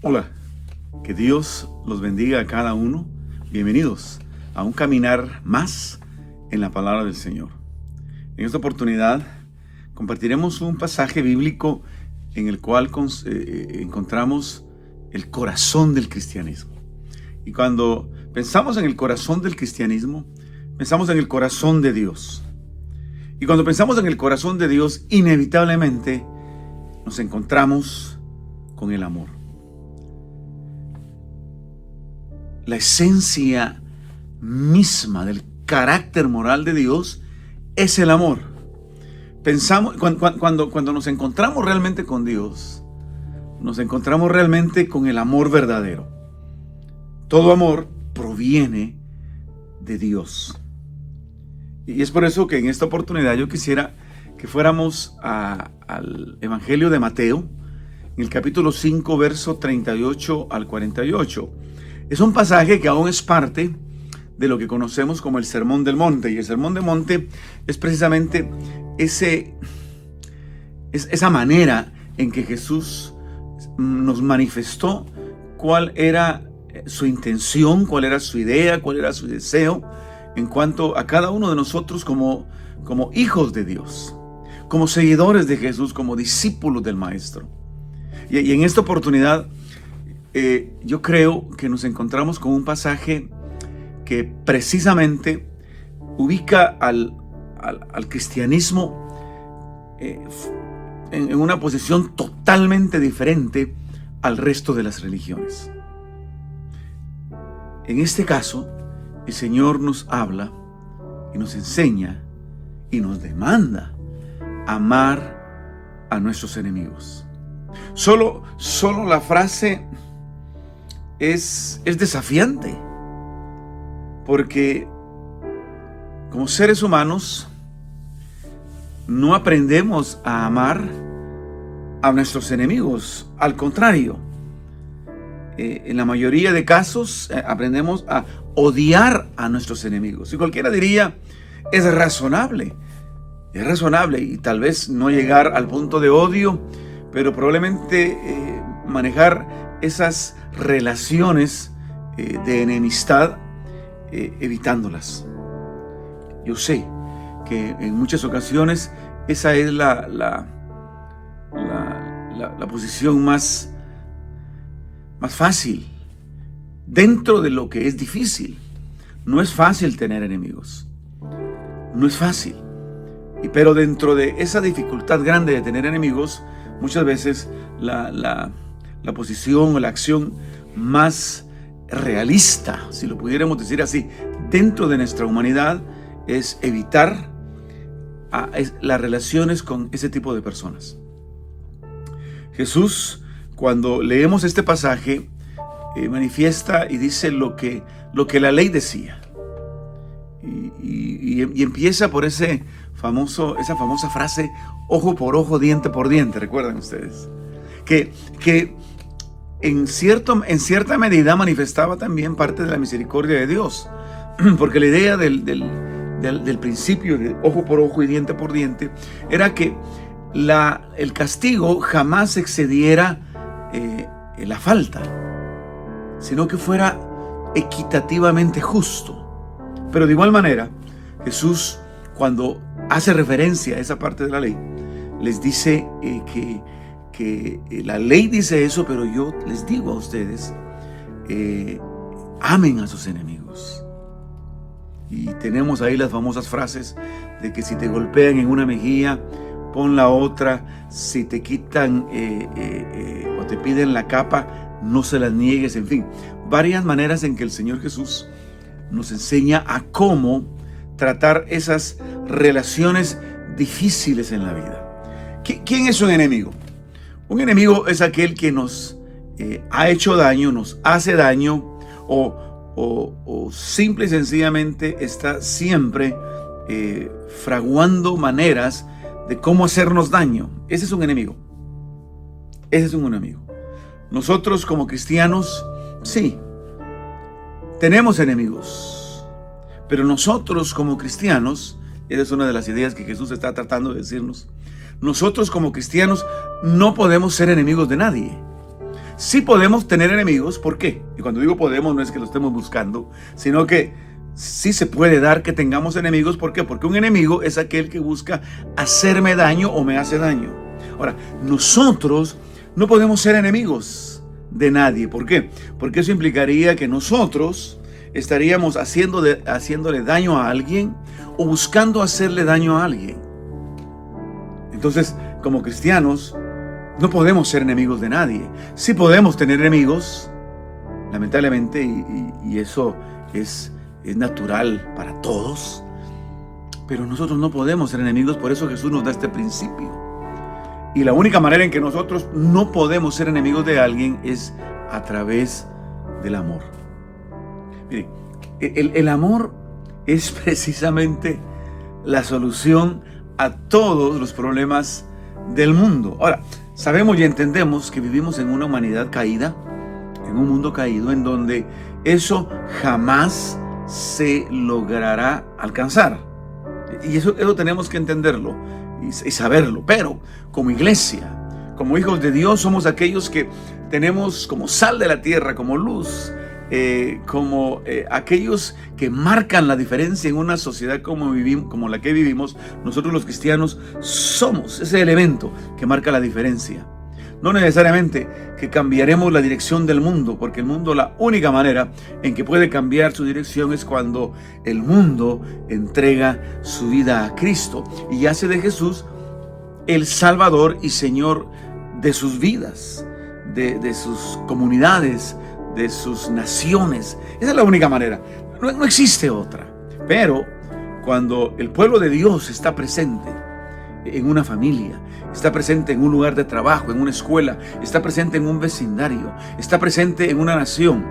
Hola, que Dios los bendiga a cada uno. Bienvenidos a un caminar más en la palabra del Señor. En esta oportunidad compartiremos un pasaje bíblico en el cual encontramos el corazón del cristianismo. Y cuando pensamos en el corazón del cristianismo, pensamos en el corazón de Dios. Y cuando pensamos en el corazón de Dios, inevitablemente nos encontramos con el amor. La esencia misma del carácter moral de Dios es el amor. Pensamos, cuando nos encontramos realmente con Dios, nos encontramos realmente con el amor verdadero. Todo amor proviene de Dios. Y es por eso que en esta oportunidad yo quisiera que fuéramos al Evangelio de Mateo, en el capítulo 5, verso 38 al 48. Es un pasaje que aún es parte de lo que conocemos como el Sermón del Monte. Y el Sermón del Monte es precisamente esa manera en que Jesús nos manifestó cuál era su intención, cuál era su idea, cuál era su deseo en cuanto a cada uno de nosotros como hijos de Dios, como seguidores de Jesús, como discípulos del Maestro. Y en esta oportunidad yo creo que nos encontramos con un pasaje que precisamente ubica al cristianismo en una posición totalmente diferente al resto de las religiones. En este caso, el Señor nos habla y nos enseña y nos demanda amar a nuestros enemigos. Solo la frase es desafiante, porque como seres humanos no aprendemos a amar a nuestros enemigos. Al contrario, en la mayoría de casos aprendemos a odiar a nuestros enemigos. Y cualquiera diría, es razonable y tal vez no llegar al punto de odio, pero probablemente manejar esas relaciones de enemistad evitándolas. Yo sé que en muchas ocasiones esa es la posición más fácil dentro de lo que es difícil. No es fácil tener enemigos, no es fácil, pero dentro de esa dificultad grande de tener enemigos, muchas veces la posición o la acción más realista, si lo pudiéramos decir así, dentro de nuestra humanidad es evitar las relaciones con ese tipo de personas. Jesús, cuando leemos este pasaje, manifiesta y dice lo que la ley decía. Y empieza por esa famosa frase, ojo por ojo, diente por diente, ¿recuerdan ustedes? Que en cierta medida manifestaba también parte de la misericordia de Dios, porque la idea del principio de ojo por ojo y diente por diente era que el castigo jamás excediera la falta, sino que fuera equitativamente justo. Pero de igual manera, Jesús, cuando hace referencia a esa parte de la ley, les dice que la ley dice eso, pero yo les digo a ustedes, amen a sus enemigos. Y tenemos ahí las famosas frases de que si te golpean en una mejilla, pon la otra. Si te quitan o te piden la capa, no se las niegues. En fin, varias maneras en que el Señor Jesús nos enseña a cómo tratar esas relaciones difíciles en la vida. ¿Quién es un enemigo? Un enemigo es aquel que nos ha hecho daño, nos hace daño o simple y sencillamente está siempre fraguando maneras de cómo hacernos daño. Ese es un enemigo. Ese es un enemigo. Nosotros como cristianos, sí, tenemos enemigos, pero nosotros como cristianos, esa es una de las ideas que Jesús está tratando de decirnos, nosotros como cristianos no podemos ser enemigos de nadie. sí podemos tener enemigos. ¿Por qué? Y cuando digo podemos, no es que lo estemos buscando, sino que sí se puede dar que tengamos enemigos. ¿Por qué? Porque un enemigo es aquel que busca hacerme daño o me hace daño. Ahora, nosotros no podemos ser enemigos de nadie. ¿Por qué? Porque eso implicaría que nosotros estaríamos haciéndole daño a alguien o buscando hacerle daño a alguien. Entonces, como cristianos, no podemos ser enemigos de nadie. Sí podemos tener enemigos, lamentablemente, y eso es natural para todos, pero nosotros no podemos ser enemigos. Por eso Jesús nos da este principio. Y la única manera en que nosotros no podemos ser enemigos de alguien es a través del amor. Mire, el amor es precisamente la solución a todos los problemas del mundo. Ahora, sabemos y entendemos que vivimos en una humanidad caída, en un mundo caído, en donde eso jamás se logrará alcanzar. Y eso tenemos que entenderlo y saberlo. Pero como iglesia, como hijos de Dios, somos aquellos que tenemos como sal de la tierra, como luz, como aquellos que marcan la diferencia en una sociedad como la que vivimos. Nosotros los cristianos somos ese elemento que marca la diferencia. No necesariamente que cambiaremos la dirección del mundo, porque el mundo, la única manera en que puede cambiar su dirección es cuando el mundo entrega su vida a Cristo y hace de Jesús el Salvador y Señor de sus vidas, de sus comunidades, de sus naciones. Esa es la única manera. No existe otra. Pero cuando el pueblo de Dios está presente en una familia, está presente en un lugar de trabajo, en una escuela, está presente en un vecindario, está presente en una nación,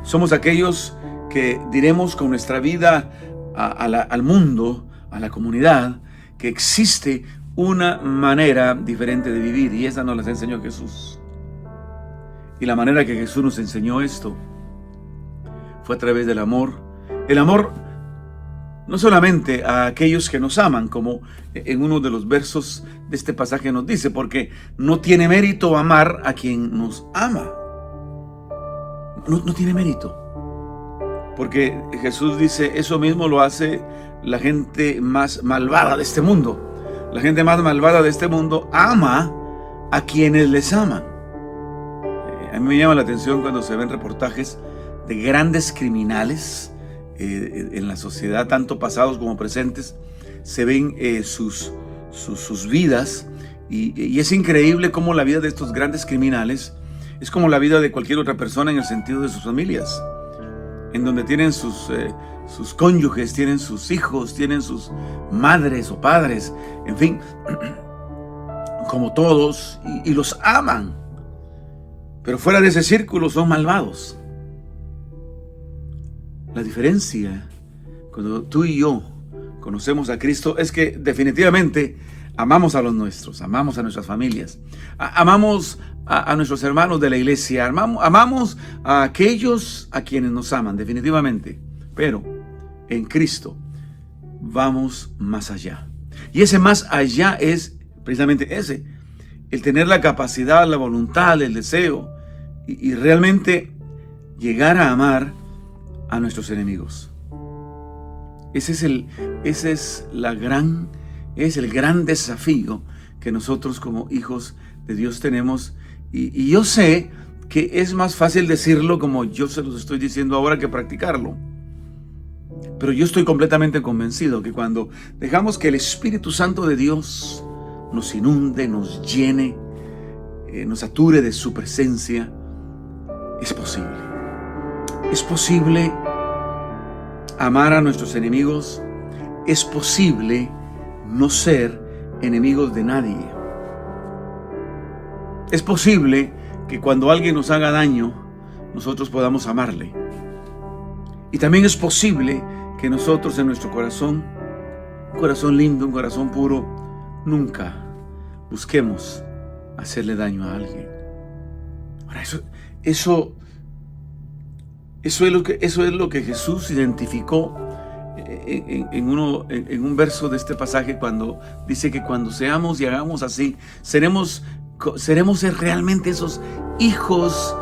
somos aquellos que diremos con nuestra vida al mundo, a la comunidad, que existe una manera diferente de vivir, y esa nos la enseñó Jesús. Y la manera que Jesús nos enseñó esto fue a través del amor. El amor no solamente a aquellos que nos aman, como en uno de los versos de este pasaje nos dice, porque no tiene mérito amar a quien nos ama. No tiene mérito. Porque Jesús dice, eso mismo lo hace la gente más malvada de este mundo. La gente más malvada de este mundo ama a quienes les aman. A mí me llama la atención cuando se ven reportajes de grandes criminales en la sociedad, tanto pasados como presentes. Se ven sus vidas y es increíble cómo la vida de estos grandes criminales es como la vida de cualquier otra persona en el sentido de sus familias, en donde tienen sus cónyuges, tienen sus hijos, tienen sus madres o padres, en fin, como todos, y los aman. Pero fuera de ese círculo son malvados. La diferencia cuando tú y yo conocemos a Cristo es que definitivamente amamos a los nuestros, amamos a nuestras familias, amamos a nuestros hermanos de la iglesia, amamos a aquellos a quienes nos aman, definitivamente. Pero en Cristo vamos más allá. Y ese más allá es precisamente ese, el tener la capacidad, la voluntad, el deseo y realmente llegar a amar a nuestros enemigos. Ese es el gran desafío que nosotros como hijos de Dios tenemos. Y yo sé que es más fácil decirlo como yo se los estoy diciendo ahora que practicarlo. Pero yo estoy completamente convencido que cuando dejamos que el Espíritu Santo de Dios nos inunde, nos llene, nos sature de su presencia, es posible. Es posible amar a nuestros enemigos. Es posible no ser enemigos de nadie. Es posible que cuando alguien nos haga daño, nosotros podamos amarle. Y también es posible que nosotros en nuestro corazón, un corazón lindo, un corazón puro, nunca busquemos hacerle daño a alguien. Ahora, eso es lo que Jesús identificó en un verso de este pasaje, cuando dice que cuando seamos y hagamos así, seremos realmente esos hijos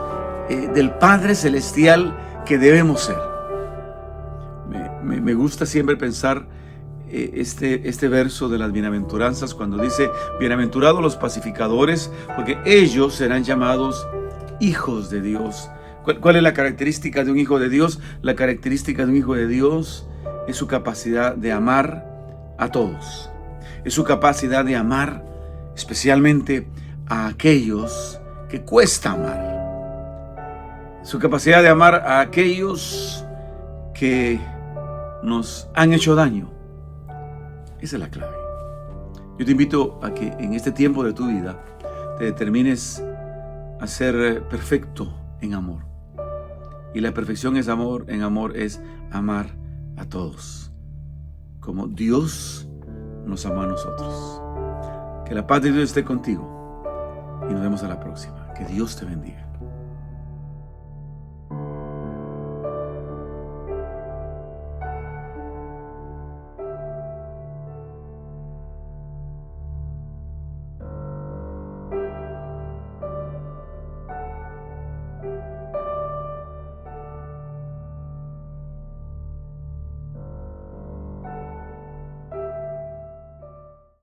del Padre Celestial que debemos ser. Me gusta siempre pensar este verso de las bienaventuranzas cuando dice: bienaventurados los pacificadores, porque ellos serán llamados hijos de Dios. ¿Cuál es la característica de un hijo de Dios? La característica de un hijo de Dios es su capacidad de amar a todos. Es su capacidad de amar especialmente a aquellos que cuesta amar. Su capacidad de amar a aquellos que nos han hecho daño. Esa es la clave. Yo te invito a que en este tiempo de tu vida te determines a ser perfecto en amor. Y la perfección es amor, en amor es amar a todos, como Dios nos amó a nosotros. Que la paz de Dios esté contigo y nos vemos a la próxima. Que Dios te bendiga.